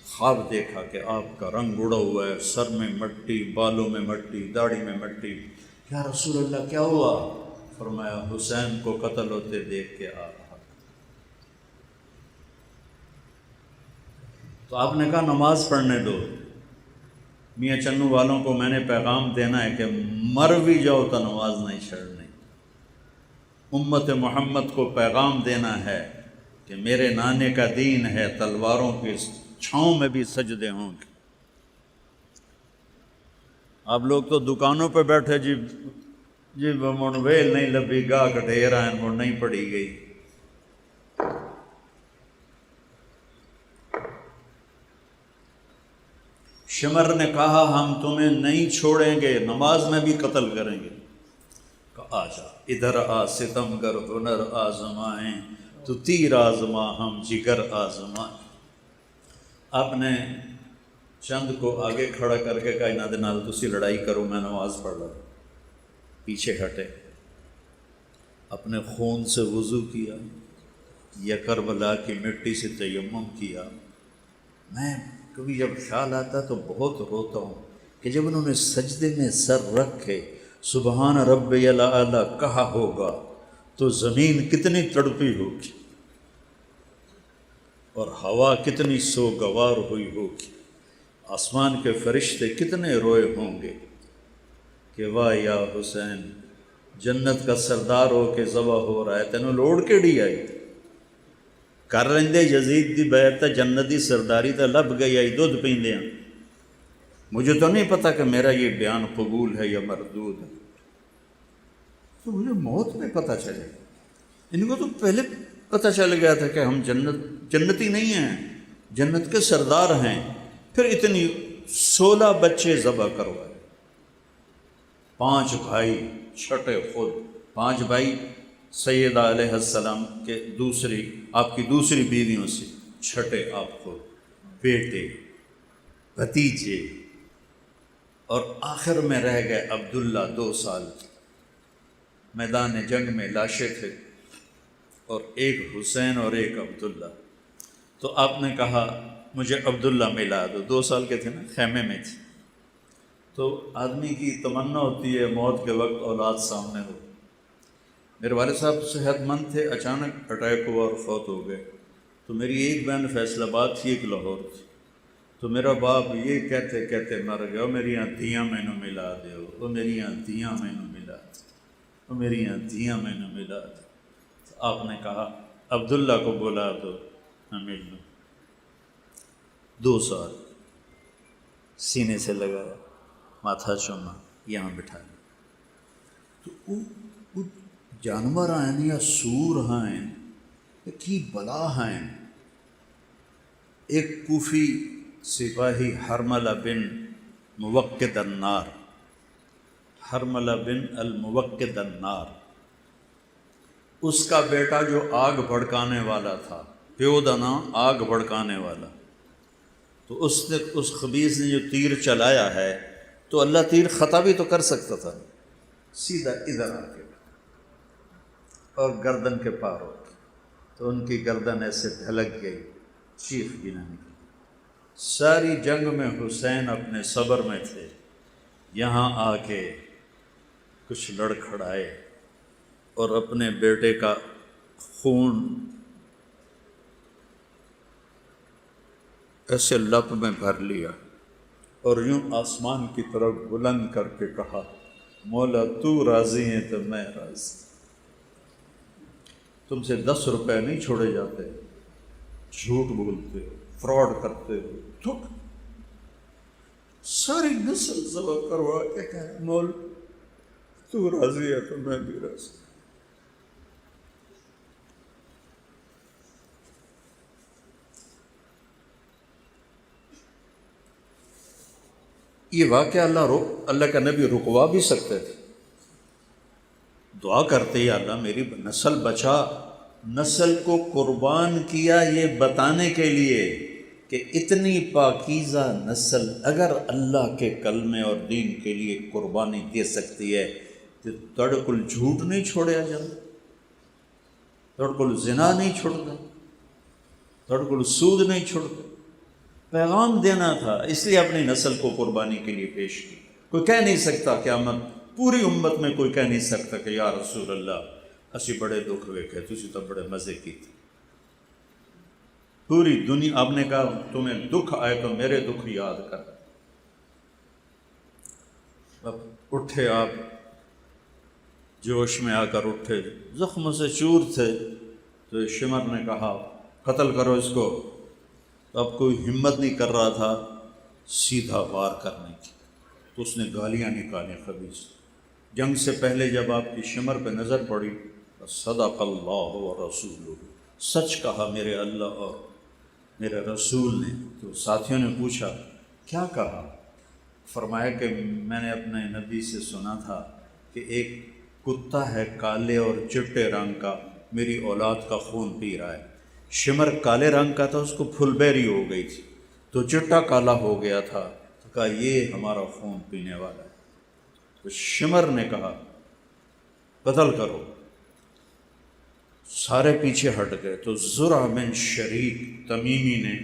خواب دیکھا کہ آپ کا رنگ اڑا ہوا ہے، سر میں مٹی، بالوں میں مٹی، داڑھی میں مٹی۔ یا رسول اللہ کیا ہوا؟ فرمایا حسین کو قتل ہوتے دیکھ کے آ رہا۔ تو آپ نے کہا نماز پڑھنے دو، میاں چنو والوں کو میں نے پیغام دینا ہے کہ مر بھی جاؤ تو نماز نہیں چھڑنی۔ امت محمد کو پیغام دینا ہے کہ میرے نانے کا دین ہے، تلواروں کی چھاؤں میں بھی سجدے ہوں گے۔ آپ لوگ تو دکانوں پہ بیٹھے جی مڑ ویل نہیں لبھی، گاہ کٹھیر آئیں مڑ نہیں پڑی گئی۔ شمر نے کہا ہم تمہیں نہیں چھوڑیں گے، نماز میں بھی قتل کریں گے۔ آ جا ادھر آ ستم گر ہنر آزمائیں، تو تیر آزما ہم جگر آزمائیں۔ آپ نے چند کو آگے کھڑا کر کے کہا انہاں دے نال تسی لڑائی کرو، میں نماز پڑھ رہا۔ پیچھے ہٹے، اپنے خون سے وضو کیا، یا کربلا کی مٹی سے تیمم کیا۔ میں کبھی جب خیال آتا تو بہت روتا ہوں کہ جب انہوں نے سجدے میں سر رکھ کے سبحان ربی الاعلیٰ کہا ہوگا تو زمین کتنی تڑپی ہوگی اور ہوا کتنی سوگوار ہوئی ہوگی، آسمان کے فرشتے کتنے روئے ہوں گے کہ واہ یا حسین، جنت کا سردار ہو کے ذبح ہو رہا ہے، تینوں لوڑ کیڑی آئی کر لیندے یزید دی بیعت تے جنت دی سرداری تے لب گئی آئی دودھ پیندے ہیں۔ مجھے تو نہیں پتا کہ میرا یہ بیان قبول ہے یا مردود ہے، تو مجھے موت میں پتہ چلے۔ ان کو تو پہلے پتہ چل گیا تھا کہ ہم جنتی نہیں ہیں، جنت کے سردار ہیں، پھر اتنی 16 بچے ذبح کروائے، 5 بھائی چھٹے خود، 5 بھائی سیدہ علیہ السلام کے آپ کی دوسری بیویوں سے، چھٹے آپ خود، بیٹے بھتیجے، اور آخر میں رہ گئے عبداللہ 2 سال۔ میدان جنگ میں لاشیں تھے، اور ایک حسین اور ایک عبداللہ۔ تو آپ نے کہا مجھے عبداللہ ملا دو، 2 سال کے تھے نا، خیمے میں تھے۔ تو آدمی کی تمنا ہوتی ہے موت کے وقت اولاد سامنے ہو۔ میرے والد صاحب صحت مند تھے، اچانک اٹیک ہوا اور فوت ہو گئے۔ تو میری ایک بہن فیصل آباد تھی، ایک لاہور تھی۔ تو میرا باپ یہ کہتے کہتے مر گیا، میریاں دھیاں مینوں ملا دیو، وہ میریاں دھیاں مینوں ملا دے، وہ میریاں دھیاں مینوں ملا دے۔ تو آپ نے کہا عبداللہ کو بلا دو، میں مل لوں۔ 2 سال سینے سے لگایا، ماتھا چوما، یہاں بٹھا لیا۔ تو وہ جانور ہیں یا سور ہیں کی بلا ہیں۔ ایک کوفی سپاہی حرملہ بن موقد النار، حرملہ بن الموقد النار، اس کا بیٹا جو آگ بھڑکانے والا تھا، پیو دا نام آگ بھڑکانے والا، تو اس خبیث نے جو تیر چلایا ہے تو اللہ تیر خطا بھی تو کر سکتا تھا، سیدھا ادھر آ کے اور گردن کے پار ہو گئی، تو ان کی گردن ایسے ڈھلک گئی، چیخ بھی نہ نکلی۔ ساری جنگ میں حسین اپنے صبر میں تھے، یہاں آ کے کچھ لڑکھڑائے اور اپنے بیٹے کا خون ایسے لب میں بھر لیا اور یوں آسمان کی طرف بلند کر کے کہا مولا تو راضی ہے تو میں راضی۔ تم سے 10 روپے نہیں چھوڑے جاتے، جھوٹ بولتے ہو، فراڈ کرتے ہو، تھک ساری نسل ذبح کروا کے کہے مولا تو راضی ہے تو میں بھی راضی۔ یہ واقعہ اللہ کا نبی رکوا بھی سکتے تھے، دعا کرتے یا اللہ میری نسل بچا، نسل کو قربان کیا یہ بتانے کے لیے کہ اتنی پاکیزہ نسل اگر اللہ کے کلمے اور دین کے لیے قربانی دے سکتی ہے تو تڑ کل جھوٹ نہیں چھوڑیا جاتا، تڑ کل زنا نہیں چھوڑتا، تڑ کل سود نہیں چھوڑتا۔ پیغام دینا تھا، اس لیے اپنی نسل کو قربانی کے لیے پیش کی۔ کوئی کہہ نہیں سکتا قیامت پوری امت میں کوئی کہہ نہیں سکتا کہ یا رسول اللہ اسی بڑے دکھ ویکھے، تسی تو بڑے مزے کی تھی۔ پوری دنیا، آپ نے کہا تمہیں دکھ آئے تو میرے دکھ یاد کر۔ اب اٹھے آپ جوش میں آ کر اٹھے، زخموں سے چور تھے، تو شمر نے کہا قتل کرو اس کو۔ تو اب کوئی ہمت نہیں کر رہا تھا سیدھا وار کرنے کی، تو اس نے گالیاں نکالیں خبیث۔ جنگ سے پہلے جب آپ کی شمر پہ نظر پڑی تو صدق اللہ و رسول، سچ کہا میرے اللہ اور میرے رسول نے۔ تو ساتھیوں نے پوچھا کیا کہا؟ فرمایا کہ میں نے اپنے نبی سے سنا تھا کہ ایک کتا ہے کالے اور چٹے رنگ کا، میری اولاد کا خون پی رہا ہے۔ شمر کالے رنگ کا تھا، اس کو پھل بیری ہو گئی تھی، تو چٹا کالا ہو گیا تھا، تو کہا یہ ہمارا خون پینے والا ہے۔ تو شمر نے کہا قتل کرو، سارے پیچھے ہٹ گئے۔ تو زرع بن شریک تمیمی نے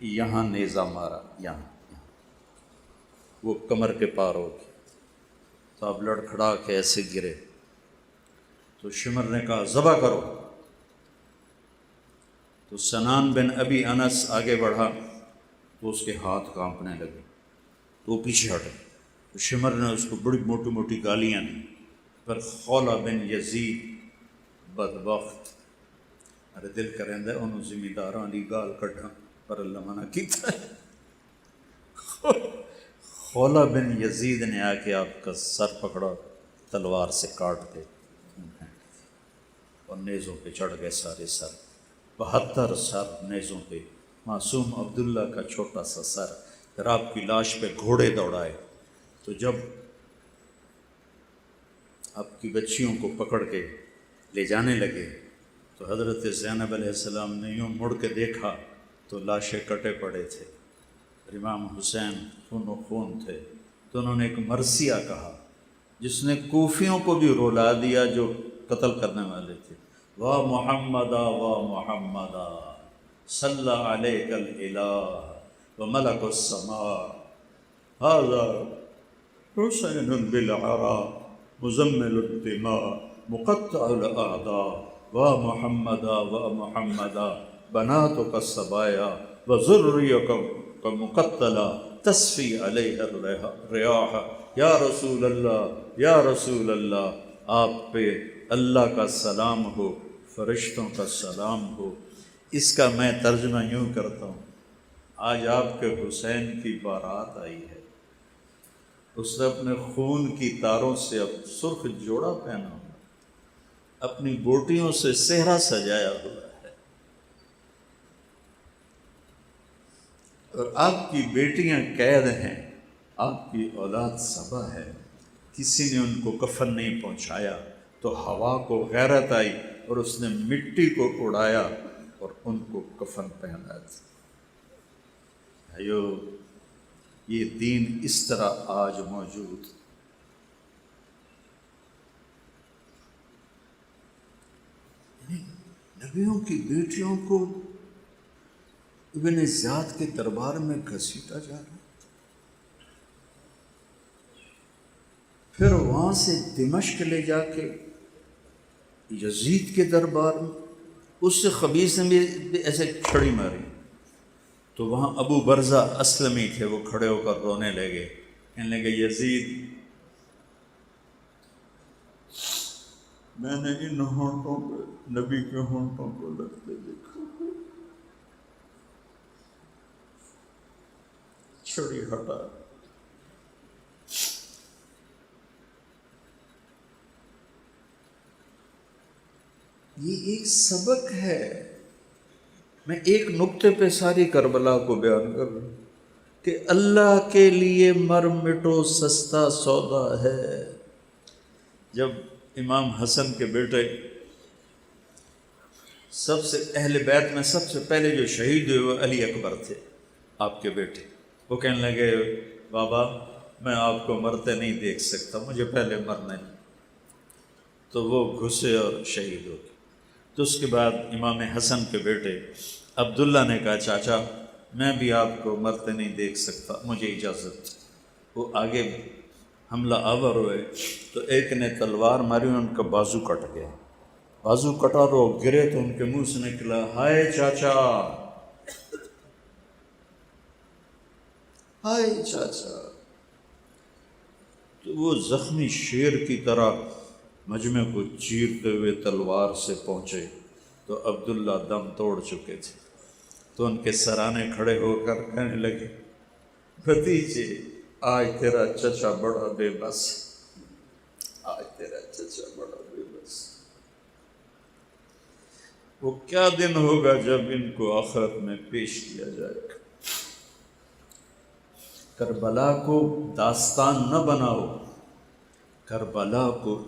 یہاں نیزہ مارا، یہاں وہ کمر کے پار ہو گیا، تو اب لڑکھڑا کے ایسے گرے۔ تو شمر نے کہا ذبح کرو۔ تو سنان بن ابی انس آگے بڑھا تو اس کے ہاتھ کانپنے لگے، تو وہ پیچھے ہٹے۔ تو شمر نے اس کو بڑی موٹی موٹی گالیاں دی۔ پر خولہ بن یزید بدبخت، ارے دل کریں انہوں زمینداراں دی گال کڈھا، پر اللہ منع کیتا ہے۔ خولہ بن یزید نے آ کے آپ کا سر پکڑا، تلوار سے کاٹ کے اور نیزوں پہ چڑھ گئے سارے سر، 72 سر نیزوں پہ، معصوم عبداللہ کا چھوٹا سا سر۔ پھر آپ کی لاش پہ گھوڑے دوڑائے۔ تو جب آپ کی بچیوں کو پکڑ کے لے جانے لگے تو حضرت زینب علیہ السلام نے یوں مڑ کے دیکھا تو لاشیں کٹے پڑے تھے، امام حسین خون و خون تھے۔ تو انہوں نے ایک مرثیہ کہا جس نے کوفیوں کو بھی رولا دیا جو قتل کرنے والے تھے، واہ محمدا واہ محمدا صلی علیک الالہ و ملک السماء ھذا حسین بالعرا مزمل الدماء مقطع الاعداء واہ محمدا واہ محمدا بناتک الصبایا و ذریک مقتلا تصفی علیہ الریاح۔ یا رسول اللہ یا رسول اللہ، آپ پہ اللہ کا سلام ہو، فرشتوں کا سلام ہو۔ اس کا میں ترجمہ یوں کرتا ہوں، آج آپ کے حسین کی بارات آئی ہے، اس نے اپنے خون کی تاروں سے اب سرخ جوڑا پہنا ہوا، اپنی بوٹیوں سے صحرا سجایا ہوا ہے، اور آپ کی بیٹیاں قید ہیں، آپ کی اولاد صبا ہے۔ کسی نے ان کو کفن نہیں پہنچایا تو ہوا کو غیرت آئی اور اس نے مٹی کو اڑایا اور ان کو کفن پہنا دیا۔ بھائیو، یہ دین اس طرح آج موجود۔ نبیوں کی بیٹیوں کو ابن زیاد کے دربار میں گھسیٹا جا رہا، پھر وہاں سے دمشق لے جا کے یزید کے دربار میں، اس سے خبیث نے بھی ایسے چھڑی ماری۔ تو وہاں ابو برزہ اسلمی تھے، وہ کھڑے ہو کر رونے لگے، کہنے لگے یزید میں نے ان ہونٹوں پہ نبی کے ہونٹوں کو لگتے دیکھا، چھڑی ہٹا۔ یہ ایک سبق ہے۔ میں ایک نقطے پہ ساری کربلا کو بیان کر رہا ہوں کہ اللہ کے لیے مر مٹو سستا سودا ہے۔ جب امام حسن کے بیٹے، سب سے اہل بیت میں سب سے پہلے جو شہید ہوئے وہ علی اکبر تھے، آپ کے بیٹے، وہ کہنے لگے بابا میں آپ کو مرتے نہیں دیکھ سکتا، مجھے پہلے مرنا ہے۔ تو وہ گھسے اور شہید ہو گئے۔ تو اس کے بعد امام حسن کے بیٹے عبداللہ نے کہا چاچا میں بھی آپ کو مرتے نہیں دیکھ سکتا، مجھے اجازت۔ وہ آگے حملہ آور ہوئے تو ایک نے تلوار ماری، ان کا بازو کٹ گیا، بازو کٹا اور وہ گرے تو ان کے منہ سے نکلا ہائے چاچا، ہائے چاچا۔ تو وہ زخمی شیر کی طرح مجمع کو چیرتے ہوئے تلوار سے پہنچے تو عبداللہ دم توڑ چکے تھے، تو ان کے سرانے کھڑے ہو کر کہنے لگے، بھتیجے آج تیرا چچا بڑا بے بس، آج تیرا چچا بڑا بے بس۔ وہ کیا دن ہوگا جب ان کو آخرت میں پیش کیا جائے گا۔ کربلا کو داستان نہ بناؤ، کربلا کو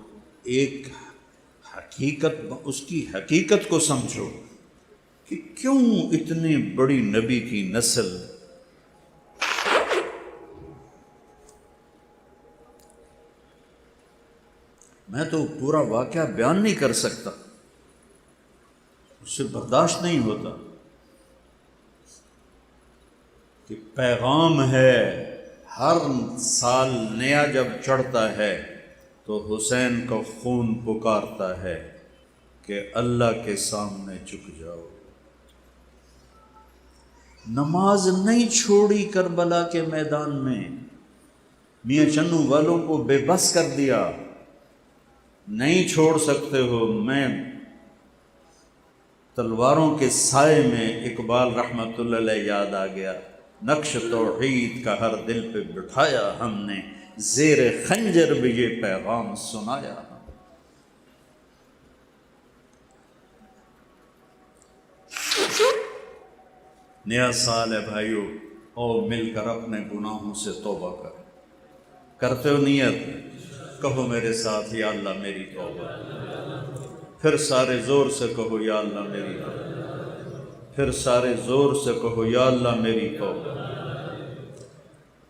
ایک حقیقت، اس کی حقیقت کو سمجھو کہ کیوں اتنی بڑی نبی کی نسل میں تو پورا واقعہ بیان نہیں کر سکتا، اس سے برداشت نہیں ہوتا کہ پیغام ہے ہر سال نیا جب چڑھتا ہے تو حسین کا خون پکارتا ہے کہ اللہ کے سامنے جھک جاؤ۔ نماز نہیں چھوڑی کربلا کے میدان میں، میاں چنو والوں کو بے بس کر دیا، نہیں چھوڑ سکتے ہو۔ میں تلواروں کے سائے میں اقبال رحمۃ اللہ علیہ یاد آ گیا، نقش توحید کا ہر دل پہ بٹھایا ہم نے، زیر خنجر بھی یہ پیغام سنایا۔ نیا سال ہے بھائیو، اور مل کر اپنے گناہوں سے توبہ کرتے ہو نیت، کہو میرے ساتھ، یا اللہ میری توبہ، پھر سارے زور سے کہو یا اللہ میری توبہ، پھر سارے زور سے کہو یا اللہ میری توبہ۔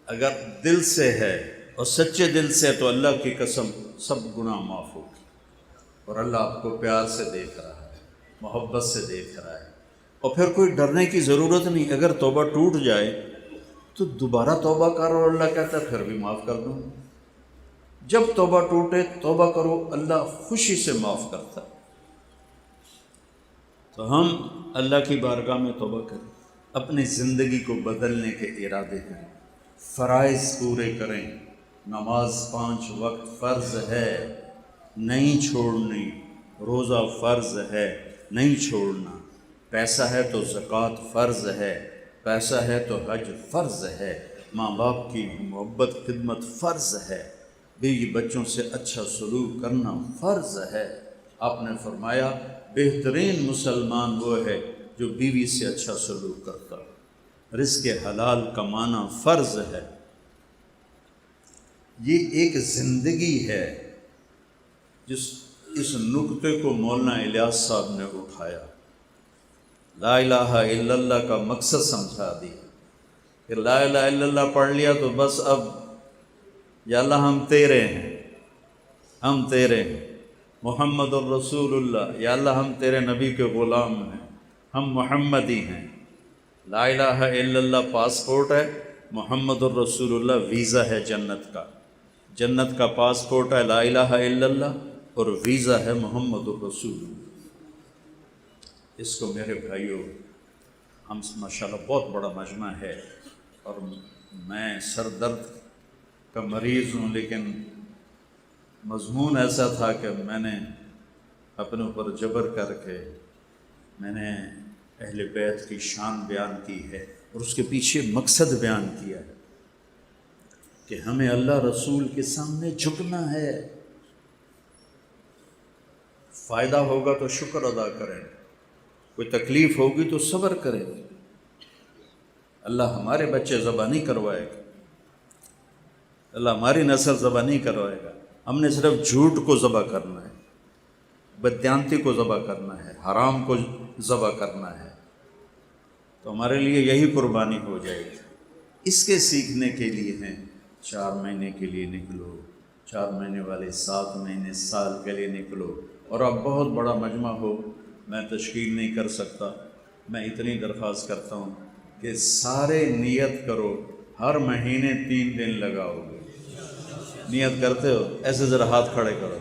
اگر دل سے ہے اور سچے دل سے تو اللہ کی قسم سب گناہ معاف ہوگی، اور اللہ آپ کو پیار سے دیکھ رہا ہے، محبت سے دیکھ رہا ہے، اور پھر کوئی ڈرنے کی ضرورت نہیں۔ اگر توبہ ٹوٹ جائے تو دوبارہ توبہ کرو، اللہ کہتا ہے پھر بھی معاف کر دوں۔ جب توبہ ٹوٹے توبہ کرو، اللہ خوشی سے معاف کرتا ہے۔ تو ہم اللہ کی بارگاہ میں توبہ کریں، اپنی زندگی کو بدلنے کے ارادے کریں، فرائض پورے کریں۔ نماز 5 وقت فرض ہے، نہیں چھوڑنی، روزہ فرض ہے، نہیں چھوڑنا، پیسہ ہے تو زکوٰۃ فرض ہے، پیسہ ہے تو حج فرض ہے، ماں باپ کی محبت خدمت فرض ہے، بیوی بچوں سے اچھا سلوک کرنا فرض ہے۔ آپ نے فرمایا بہترین مسلمان وہ ہے جو بیوی سے اچھا سلوک کرتا، رزق حلال کمانا فرض ہے۔ یہ ایک زندگی ہے اس نکتے کو مولانا الیاس صاحب نے اٹھایا، لا الہ الا اللہ کا مقصد سمجھا دیا کہ لا الہ الا اللہ پڑھ لیا تو بس اب یا اللہ ہم تیرے ہیں، ہم تیرے ہیں، محمد الرسول اللہ، یا اللہ ہم تیرے نبی کے غلام ہیں، ہم محمدی ہیں۔ لا الہ الا اللہ پاسپورٹ ہے، محمد الرسول اللہ ویزا ہے جنت کا، جنت کا پاسپورٹ ہے لا الہ الا اللہ، اور ویزا ہے محمد الرسول اللہ۔ اس کو میرے بھائیوں، ہم ماشاءاللہ بہت بڑا مجمع ہے، اور میں سر درد کا مریض ہوں، لیکن مضمون ایسا تھا کہ میں نے اپنے اوپر جبر کر کے میں نے اہل بیت کی شان بیان کی ہے، اور اس کے پیچھے مقصد بیان کیا ہے کہ ہمیں اللہ رسول کے سامنے جھکنا ہے۔ فائدہ ہوگا تو شکر ادا کریں، کوئی تکلیف ہوگی تو صبر کریں۔ اللہ ہمارے بچے ذبح نہیں کروائے گا، اللہ ہماری نسل ذبح نہیں کروائے گا، ہم نے صرف جھوٹ کو ذبح کرنا ہے، بددیانتی کو ذبح کرنا ہے، حرام کو ذبح کرنا ہے، تو ہمارے لیے یہی قربانی ہو جائے گی۔ اس کے سیکھنے کے لیے ہیں 4 مہینے کے لیے نکلو، 4 مہینے والے 7 مہینے سال کے لیے نکلو، اور اب بہت بڑا مجمع ہو میں تشکیل نہیں کر سکتا، میں اتنی درخواست کرتا ہوں کہ سارے نیت کرو، ہر مہینے 3 دن لگاؤ گے، نیت کرتے ہو؟ ایسے ذرا ہاتھ کھڑے کرو۔